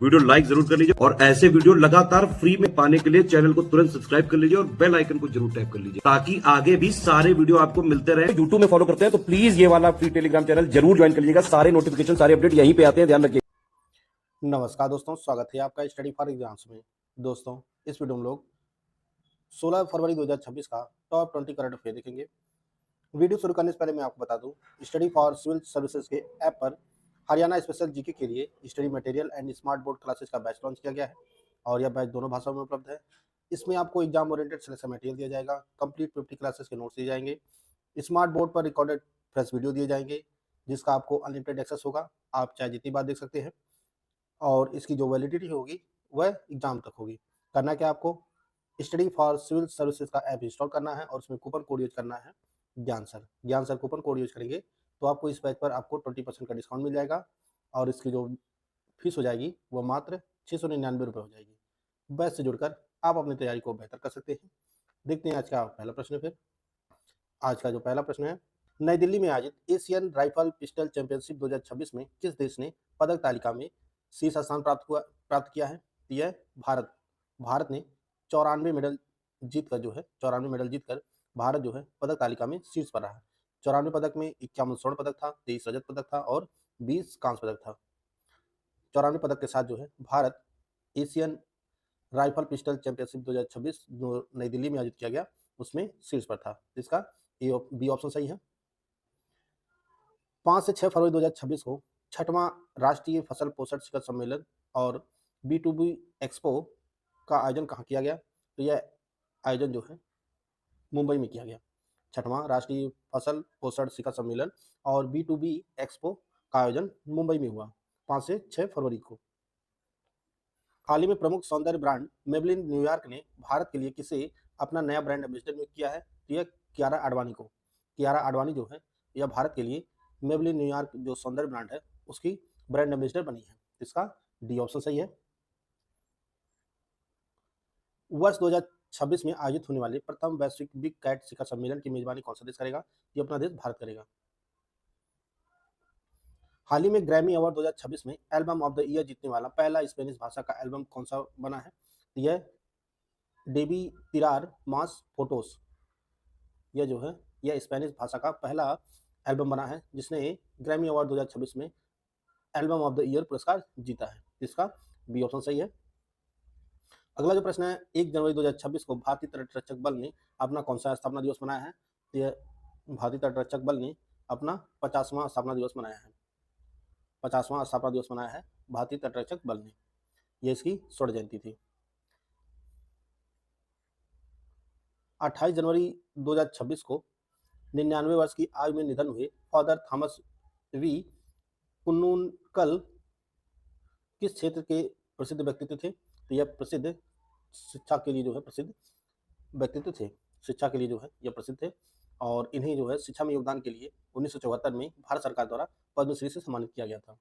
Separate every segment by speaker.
Speaker 1: Video like जरूर कर लीजिए और ऐसे वीडियो लगातार फ्री में पाने के लिए चैनल को तुरंत सब्सक्राइब कर लीजिए और बेल आइकन को जरूर टैप कर लीजिए ताकि आगे भी सारे वीडियो आपको मिलते रहे। यूट्यूब में फॉलो करते हैं तो प्लीज ये वाला फ्री टेलीग्राम चैनल जरूर ज्वाइन कर लीजिएगा। सारे नोटिफिकेशन सारे अपडेट यहीं पे आते हैं, ध्यान रखिए।
Speaker 2: नमस्कार दोस्तों, स्वागत है आपका स्टडी फॉर एग्जाम्स में। दोस्तों, इस वीडियो में लोग 16 फरवरी 2026 का टॉप 20 करंट अफेयर देखेंगे। वीडियो शुरू करने से पहले मैं आपको बता दूं, स्टडी फॉर सिविल सर्विसेज के ऐप पर हरियाणा स्पेशल जीके के लिए study material and smart board classes का बैच लॉन्च किया गया है और यह बैच दोनों भाषाओं में उपलब्ध है। इसमें आपको एग्जाम ओरिएंटेड सिलेक्शन मटेरियल दिया जाएगा, कंप्लीट 50 क्लासेस के नोट्स दिए जाएंगे, स्मार्ट बोर्ड पर रिकॉर्डेड फ्रेश वीडियो दिए जाएंगे जिसका आपको अनलिमिटेड एक्सेस होगा। आप चाहे जितनी बार देख सकते हैं और इसकी जो वैलिडिटी होगी वह एग्जाम तक होगी। करना क्या, आपको स्टडी फॉर सिविल सर्विसेज का ऐप इंस्टॉल करना है और उसमें कूपन कोड यूज करना है ज्ञान सर कूपन कोड यूज करेंगे तो आपको इस बैच पर आपको 20% का डिस्काउंट मिल जाएगा और इसकी जो फीस हो जाएगी वह मात्र 699 रुपये हो जाएगी। बैच से जुड़कर आप अपनी तैयारी को बेहतर कर सकते हैं। देखते हैं आज का पहला प्रश्न। फिर आज का जो पहला प्रश्न है, नई दिल्ली में आयोजित एशियन राइफल पिस्टल चैंपियनशिप 2026 में किस देश ने पदक तालिका में शीर्ष स्थान प्राप्त किया है? यह भारत ने 94 मेडल जीतकर भारत जो है पदक तालिका में शीर्ष पर रहा। 94 पदक में 51 स्वर्ण पदक था, 23 रजत पदक था और 20 कांस्य पदक था। 94 पदक के साथ जो है Bharat Asian rifle pistol championship 2026 जो नई दिल्ली में आयोजित किया गया उसमें शीर्ष पर था। इसका बी ऑप्शन सही है। 5 से 6 फरवरी 2026 को 6वां राष्ट्रीय फसल पोषण शिखर सम्मेलन और B2B एक्सपो का आयोजन कहाँ किया गया? तो यह आयोजन जो है मुंबई में किया गया। 6वां राष्ट्रीय फसल पोषण शिखर सम्मेलन और B2B एक्सपो का आयोजन मुंबई में हुआ 5 से 6 फरवरी को। हाल ही में प्रमुख सौंदर्य ब्रांड मेबलिन न्यूयॉर्क ने भारत के लिए किसे अपना नया ब्रांड एम्बेसडर नियुक्त किया है? तो यह कियारा आडवाणी को। कियारा आडवाणी जो है यह भारत के लिए मेबलिन न्यूयॉर्क जो सौंदर्य ब्रांड है उसकी ब्रांड एम्बेसडर बनी है। इसका डी ऑप्शन सही है। वर्ष 2026 में आयोजित होने वाले प्रथम वैश्विक बिग कैट शिखर सम्मेलन की मेजबानी कौन सा देश करेगा? ये अपना देश भारत करेगा। हाल ही में ग्रैमी अवार्ड 2026 में एल्बम ऑफ द ईयर जीतने वाला पहला स्पेनिश भाषा का एल्बम कौन सा बना है? यह डेबी तिरार मास फोटोस, यह जो है यह स्पेनिश भाषा का पहला एल्बम बना है जिसने ग्रैमी अवार्ड 2026 में एल्बम ऑफ द ईयर पुरस्कार जीता है। इसका बी ऑप्शन सही है। अगला जो प्रश्न है, 1 जनवरी 2026 को भारतीय तटरक्षक बल ने अपना कौन सा स्थापना दिवस मनाया है? यह भारतीय तटरक्षक बल ने अपना 50वां स्थापना दिवस मनाया है। 50वां स्थापना दिवस मनाया है भारतीय तटरक्षक बल ने। यह इसकी स्वर्ण जयंती थी। 28 जनवरी 2026 को 99 वर्ष की आयु में निधन हुए फादर थॉमस वी कुन्नुनकल किस क्षेत्र के प्रसिद्ध व्यक्तित्व थे? तो यह प्रसिद्ध शिक्षा के लिए जो है प्रसिद्ध व्यक्तित्व थे। शिक्षा के लिए जो है यह प्रसिद्ध थे और इन्हें जो है शिक्षा में योगदान के लिए 1974 में भारत सरकार द्वारा पद्मश्री से सम्मानित किया गया था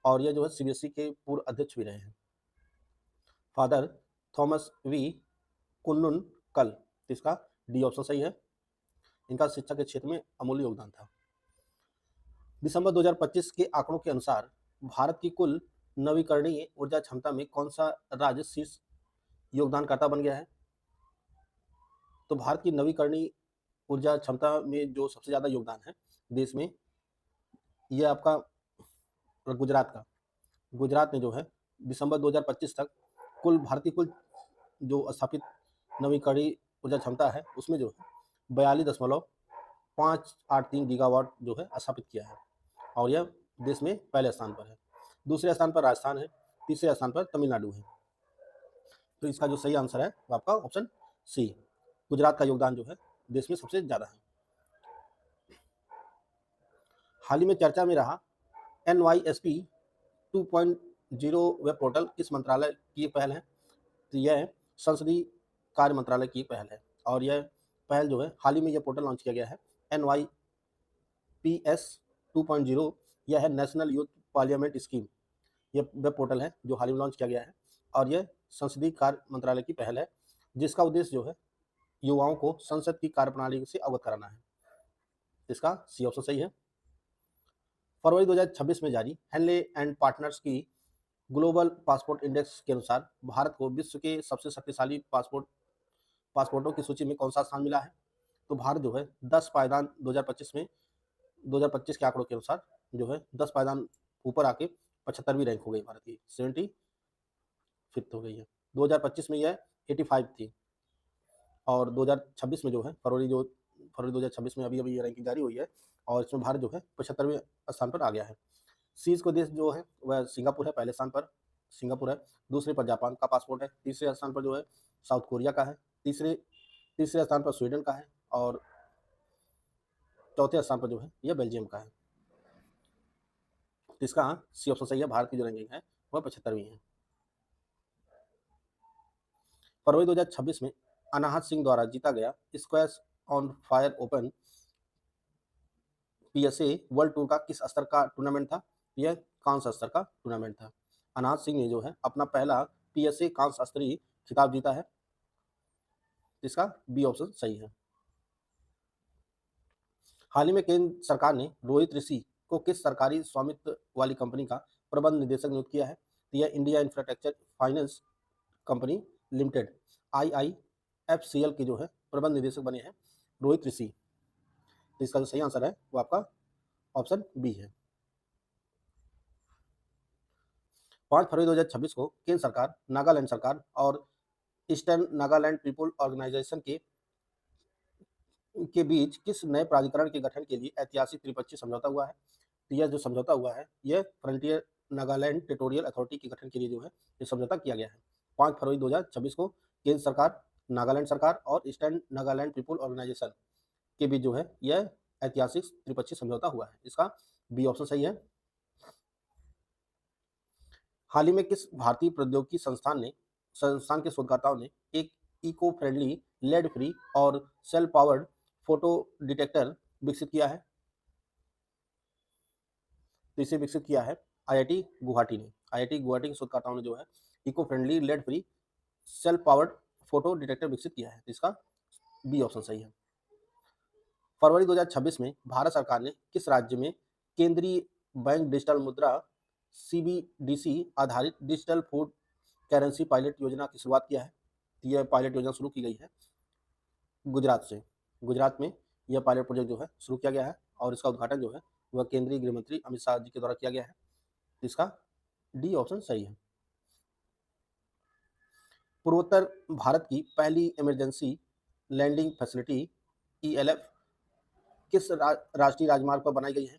Speaker 2: और यह जो है सीबीएसई के पूर्व अध्यक्ष भी रहे हैं। फादर थॉमस वी कुन्नुनकल, इसका डी ऑप्शन सही है। इनका शिक्षा के क्षेत्र में अमूल्य योगदान था। दिसंबर 2025 के आंकड़ों के अनुसार भारत की कुल नवीकरणीय ऊर्जा क्षमता में कौन सा राज्य शीर्ष योगदानकर्ता बन गया है? तो भारत की नवीकरणीय ऊर्जा क्षमता में जो सबसे ज़्यादा योगदान है देश में, यह आपका गुजरात ने जो है दिसंबर 2025 तक भारतीय कुल जो स्थापित नवीकरणीय ऊर्जा क्षमता है उसमें जो है 42.583 गीगावाट जो है स्थापित किया है और यह देश में पहले स्थान पर है। दूसरे स्थान पर राजस्थान है, तीसरे स्थान पर तमिलनाडु है। तो इसका जो सही आंसर है वो आपका ऑप्शन सी, गुजरात का योगदान जो है देश में सबसे ज़्यादा है। हाल ही में चर्चा में रहा NYSP 2.0 वेब पोर्टल किस मंत्रालय की पहल है? तो यह संसदीय कार्य मंत्रालय की पहल है और यह पहल जो है हाल ही में यह पोर्टल लॉन्च किया गया है NYPS 2.0। यह है नेशनल यूथ पार्लियामेंट स्कीम। यह वेब पोर्टल है जो हाल ही में लॉन्च किया गया है और यह संसदीय कार्य मंत्रालय की पहल है जिसका उद्देश्य जो है युवाओं को संसद की कार्यप्रणाली से अवगत कराना है। इसका सी ऑप्शन सही है। फरवरी 2026 में जारी हेनले एंड पार्टनर्स की ग्लोबल पासपोर्ट इंडेक्स के अनुसार भारत को विश्व के सबसे शक्तिशाली पासपोर्टों की सूची में कौन सा स्थान मिला है? तो भारत जो है 10 पायदान 2025 में 2025 के आंकड़ों के अनुसार जो है 10 पायदान ऊपर आके 75वीं रैंक हो गई भारत की, 75th हो गई है। 2025 में यह 85 थी और 2026 में जो है फरवरी 2026 में अभी ये रैंकिंग जारी हुई है और इसमें भारत जो है 75वें स्थान पर आ गया है। शीर्ष को देश जो है वह सिंगापुर है, पहले स्थान पर सिंगापुर है, दूसरे पर जापान का पासपोर्ट है, तीसरे स्थान पर जो है साउथ कोरिया का है, तीसरे स्थान पर स्वीडन का है और चौथे स्थान पर जो है यह बेल्जियम का है। तो इसका सी ऑप्शन सही है, भारत की जो रैंकिंग है वह 75वीं है। फरवरी 2026 में अनाहत सिंह द्वारा जीता गया squash on fire open PSA world tour का किस स्तर का टूर्नामेंट था? यह कांस्य स्तर का टूर्नामेंट था। अनाहत सिंह ने जो है अपना पहला पीएसए कांस्य स्तरीय खिताब जीता है। इसका बी ऑप्शन सही है। हाल ही में केंद्र सरकार ने रोहित ऋषि को किस सरकारी स्वामित्व वाली कंपनी का प्रबंध निदेशक नियुक्त किया है? यह India infrastructure finance company limited IIFCL के जो है प्रबंध निदेशक बने हैं रोहित ऋषि। तो इसका जो सही आंसर है वो आपका ऑप्शन बी है। 5 फरवरी 2026 को केंद्र सरकार, नागालैंड सरकार और ईस्टर्न नागालैंड पीपुल ऑर्गेनाइजेशन के बीच किस नए प्राधिकरण के गठन के लिए ऐतिहासिक त्रिपक्षीय समझौता हुआ है? तो यह जो समझौता हुआ है यह फ्रंटियर नागालैंड टेरिटोरियल अथॉरिटी के गठन के लिए जो है ये समझौता किया गया है। 5 फरवरी 2026 को केंद्र सरकार, नागालैंड सरकार और ईस्टर्न नागालैंड पीपुल ऑर्गेनाइजेशन के बीच जो है यह ऐतिहासिक त्रिपक्षीय समझौता हुआ है। इसका बी ऑप्शन सही है। हाल ही में किस भारतीय प्रौद्योगिकी संस्थान के शोधकर्ताओं ने एक इको फ्रेंडली, लेड फ्री और सेल पावर्ड फोटो डिटेक्टर विकसित किया है? तो इसे विकसित किया है IIT गुवाहाटी ने। IIT गुवाहाटी के शोधकर्ताओं ने जो है eco friendly, lead free, cell powered photo detector विकसित किया है। तो इसका बी ऑप्शन सही है। फरवरी 2026 में भारत सरकार ने किस राज्य में केंद्रीय बैंक डिजिटल मुद्रा CBDC आधारित डिजिटल फूड करेंसी पायलट योजना की शुरुआत किया है? यह पायलट योजना शुरू की गई है गुजरात से। गुजरात में यह पायलट प्रोजेक्ट जो है शुरू किया गया है और इसका उद्घाटन जो है वह केंद्रीय गृह मंत्री अमित शाह जी के द्वारा किया गया है। इसका डी ऑप्शन सही है। पूर्वोत्तर भारत की पहली इमरजेंसी लैंडिंग फैसिलिटी ELF किस राष्ट्रीय राजमार्ग पर बनाई गई है?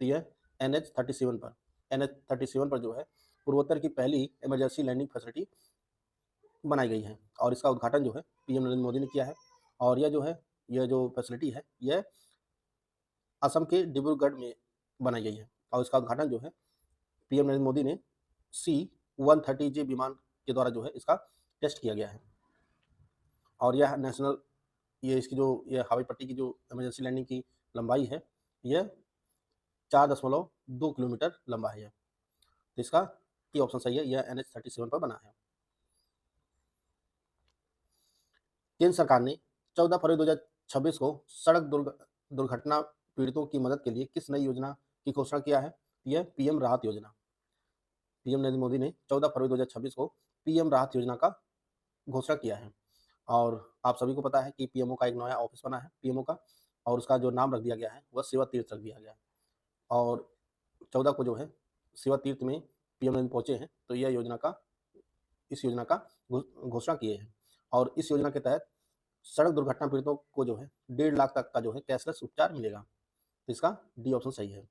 Speaker 2: तो यह NH37 पर जो है पूर्वोत्तर की पहली इमरजेंसी लैंडिंग फैसिलिटी बनाई गई है और इसका उद्घाटन जो है PM नरेंद्र मोदी ने किया है। और यह जो फैसिलिटी है यह असम के डिब्रूगढ़ में बनाई गई है और इसका उद्घाटन जो है PM नरेंद्र मोदी ने C-130J विमान के द्वारा जो है इसका टेस्ट किया गया है। और इसकी हवाई पट्टी की जो इमरजेंसी लैंडिंग की लंबाई है यह 4.2 किलोमीटर लंबा है। तो इसका ये ऑप्शन सही है, यह NH37 पर बना है। केंद्र सरकार ने 14 फरवरी 2026 को सड़क दुर्घटना पीड़ितों की मदद के लिए किस नई योजना की घोषणा किया है? यह PM राहत योजना। PM नरेंद्र मोदी ने 14 फरवरी 2026 को PM राहत योजना का घोषणा किया है और आप सभी को पता है कि PMO का एक नया ऑफिस बना है PMO का और उसका जो नाम रख दिया गया है वह सेवा तीर्थ रख दिया गया है और 14 को जो है सेवा तीर्थ में PM नरेंद्र पहुंचे हैं। तो इस योजना का घोषणा किए हैं और इस योजना के तहत सड़क दुर्घटना पीड़ितों को जो है 1.5 लाख तक का जो है कैशलेस उपचार मिलेगा। तो इसका डी ऑप्शन सही है।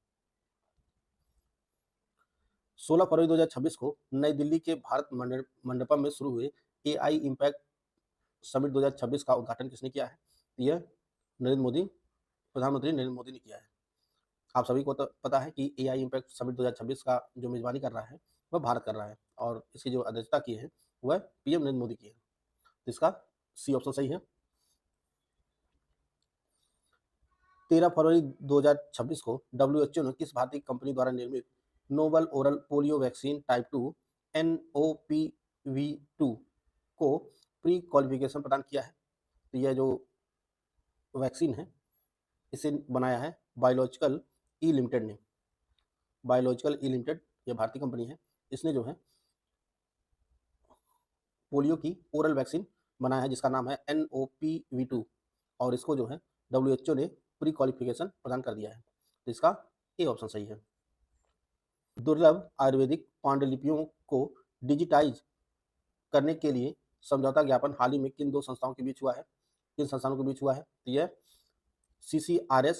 Speaker 2: 16 फरवरी 2026 को नई दिल्ली के भारत मंडपम में शुरू हुए AI इम्पैक्ट समिट 2026 का उद्घाटन किसने किया है? यह प्रधानमंत्री नरेंद्र मोदी ने किया है। आप सभी को तो पता है कि AI इम्पैक्ट समिट 2026 का जो मेजबानी कर रहा है वह भारत कर रहा है और इसकी जो अध्यक्षता की है वह PM नरेंद्र मोदी की है। तो इसका सी ऑप्शन सही है। 13 फरवरी 2026 को WHO ने किस भारतीय कंपनी द्वारा निर्मित novel oral polio vaccine type 2 NOPV2 को प्री क्वालिफिकेशन प्रदान किया है? तो यह जो वैक्सीन है इसे बनाया है बायोलॉजिकल ई लिमिटेड ने। बायोलॉजिकल ई लिमिटेड यह भारतीय कंपनी है, इसने जो है पोलियो की ओरल वैक्सीन बनाया है जिसका नाम है NOPV2 और इसको जो है WHO ने प्री क्वालिफिकेशन प्रदान कर दिया है। तो इसका ए ऑप्शन सही है। दुर्लभ आयुर्वेदिक पांडुलिपियों को डिजिटाइज करने के लिए समझौता ज्ञापन हाल ही में किन दो संस्थाओं के बीच हुआ है? किन संस्थानों के बीच हुआ है? तो यह CCRS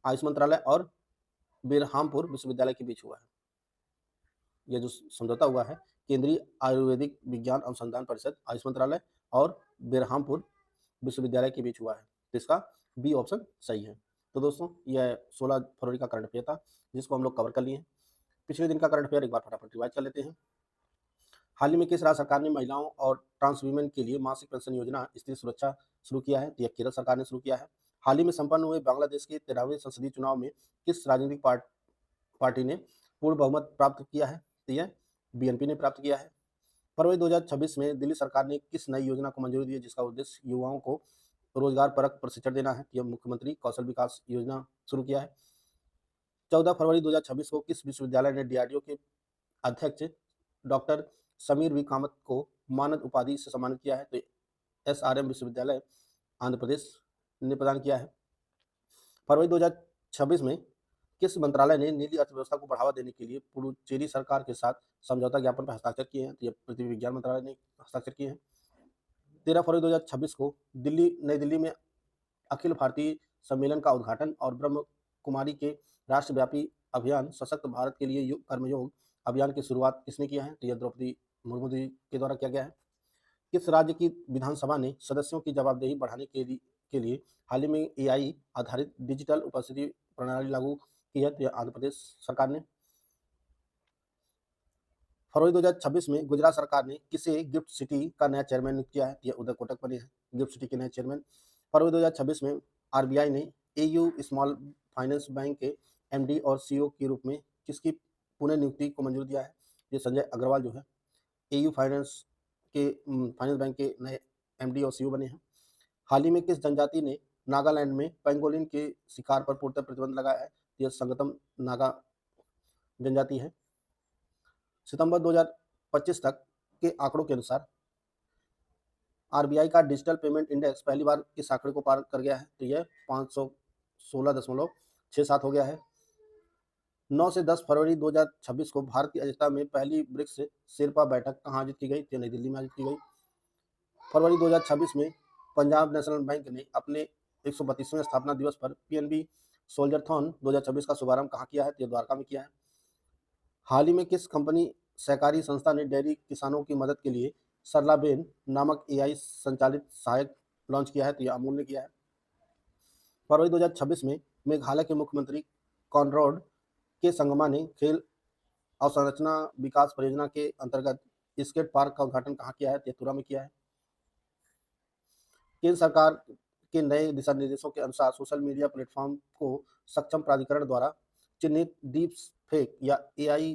Speaker 2: आयुष मंत्रालय और बेरहामपुर विश्वविद्यालय के बीच हुआ है। यह जो समझौता हुआ है केंद्रीय आयुर्वेदिक विज्ञान अनुसंधान परिषद आयुष मंत्रालय और बेरहामपुर विश्वविद्यालय के बीच हुआ है। तो इसका बी ऑप्शन सही है। तो दोस्तों यह 16 फरवरी का करंट अफेयर था जिसको हम लोग कवर कर लिए हैं। पिछले दिन का करंट अफेयर एक बार फटाफट रिवाइज कर लेते हैं। हाल ही में किस राज्य सरकार ने महिलाओं और ट्रांस वीमेन के लिए मासिक पेंशन योजना स्त्री सुरक्षा शुरू किया है? तो यह केरल सरकार ने शुरू किया है। हाल ही में संपन्न हुए बांग्लादेश के 13वें संसदीय चुनाव में किस राजनीतिक पार्टी ने पूर्ण बहुमत प्राप्त किया है? तो यह BNP ने प्राप्त किया है। फरवरी 2026 में दिल्ली सरकार ने किस नई योजना को मंजूरी दी है जिसका उद्देश्य युवाओं को रोजगार परक प्रशिक्षण देना है? यह मुख्यमंत्री कौशल विकास योजना शुरू किया है। 14 फरवरी 2026 को किस विश्वविद्यालय ने DRDO के अध्यक्ष डॉक्टर समीर वी कामत को मानद उपाधि से सम्मानित किया है? तो SRM विश्वविद्यालय आंध्र प्रदेश ने प्रदान किया है। फरवरी 2026 में किस मंत्रालय ने नीली अर्थव्यवस्था को बढ़ावा देने के लिए पुडुचेरी सरकार के साथ समझौता ज्ञापन पर हस्ताक्षर किए हैं? तो यह पृथ्वी विज्ञान मंत्रालय ने हस्ताक्षर किए हैं। 13 फरवरी 2026 को नई दिल्ली में अखिल भारतीय सम्मेलन का उद्घाटन और ब्रह्म कुमारी के राष्ट्रव्यापी अभियान सशक्त भारत के लिए कर्मयोग अभियान की शुरुआत किसने किया है? तो यह द्रौपदी मुर्मू जी के द्वारा किया गया है। किस राज्य की विधानसभा ने सदस्यों की जवाबदेही बढ़ाने के लिए हाल ही में AI आधारित डिजिटल उपस्थिति प्रणाली लागू की है? तो यह आंध्र प्रदेश सरकार ने। फरवरी 2026 में गुजरात सरकार ने किसे गिफ्ट सिटी का नया चेयरमैन नियुक्त किया है? तो यह उदय कोटक बने हैं गिफ्ट सिटी के नए चेयरमैन। फरवरी 2026 में RBI ने AU स्मॉल फाइनेंस बैंक के MD और CEO के रूप में किसकी पुनः नियुक्ति को मंजूरी दिया है? ये संजय अग्रवाल जो है AU फाइनेंस बैंक के नए MD और CEO बने हैं। हाल ही में किस जनजाति ने नागालैंड में पेंगोलिन के शिकार पर पूर्णतः प्रतिबंध लगाया है? यह संगतम नागा जनजाति है। सितंबर 2025 तक के आंकड़ों के अनुसार RBI का डिजिटल पेमेंट इंडेक्स पहली बार किस आंकड़े को पार कर गया है? तो यह 516.67 हो गया है। 9 से 10 फरवरी 2026 को भारत की अध्यक्षता में पहली ब्रिक्स शेरपा बैठक कहाँ आयोजित की गई? तो नई दिल्ली में आयोजित की गई। फरवरी 2026 में पंजाब नेशनल बैंक ने अपने 132वें स्थापना दिवस पर PNB सोल्जरथॉन 2026 का शुभारंभ कहाँ किया है? तो द्वारका में किया है। हाल ही में किस कंपनी सहकारी संस्था ने डेयरी किसानों की मदद के लिए सरलाबेन नामक AI संचालित सहायक लॉन्च किया है? तो यह अमूल ने किया है। फरवरी 2026 में मेघालय के मुख्यमंत्री कॉनरॉड के संगमा ने खेल अवसंरचना विकास परियोजना के अंतर्गत स्केट पार्क का उद्घाटन कहाँ किया है? त्रिपुरा में किया है। केंद्र सरकार के नए दिशा निर्देशों के अनुसार सोशल मीडिया प्लेटफॉर्म को सक्षम प्राधिकरण द्वारा चिन्हित डीप फेक या AI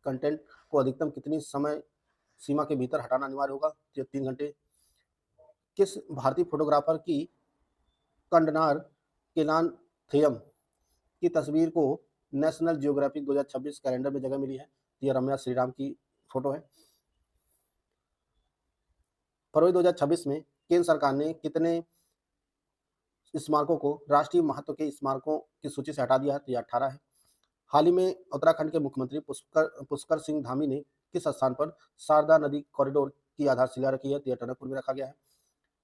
Speaker 2: कंटेंट को अधिकतम कितनी समय सीमा के भीतर हटाना अनिवार्य होगा? 3 घंटे। किस भारतीय फोटोग्राफर की कंडनार केलान थेयम की तस्वीर को नेशनल जियोग्राफिक 2026 कैलेंडर में जगह मिली है? यह रम्या श्रीराम की फोटो है। फरवरी 2026 में केंद्र सरकार ने कितने स्मारकों को राष्ट्रीय महत्व के स्मारकों की सूची से हटा दिया है? तो यह 18 है। हाल ही में उत्तराखंड के मुख्यमंत्री पुष्कर सिंह धामी ने किस स्थान पर शारदा नदी कॉरिडोर की आधारशिला रखी है? तो यह टनकपुर में रखा गया है।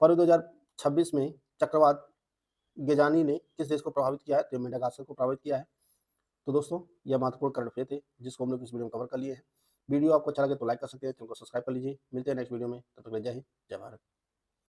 Speaker 2: फरवरी 2026 में चक्रवात गेजानी ने किस देश को प्रभावित किया है? तो मेडागास्कर को प्रभावित किया है। तो दोस्तों यह महत्वपूर्ण करंट अफेयर थे जिसको हम लोग इस वीडियो में कवर कर लिए हैं। वीडियो आपको अच्छा लगे तो लाइक कर सकते हैं, चैनल को सब्सक्राइब कर लीजिए। मिलते हैं नेक्स्ट वीडियो में, तब तक जय हिंद, जय भारत।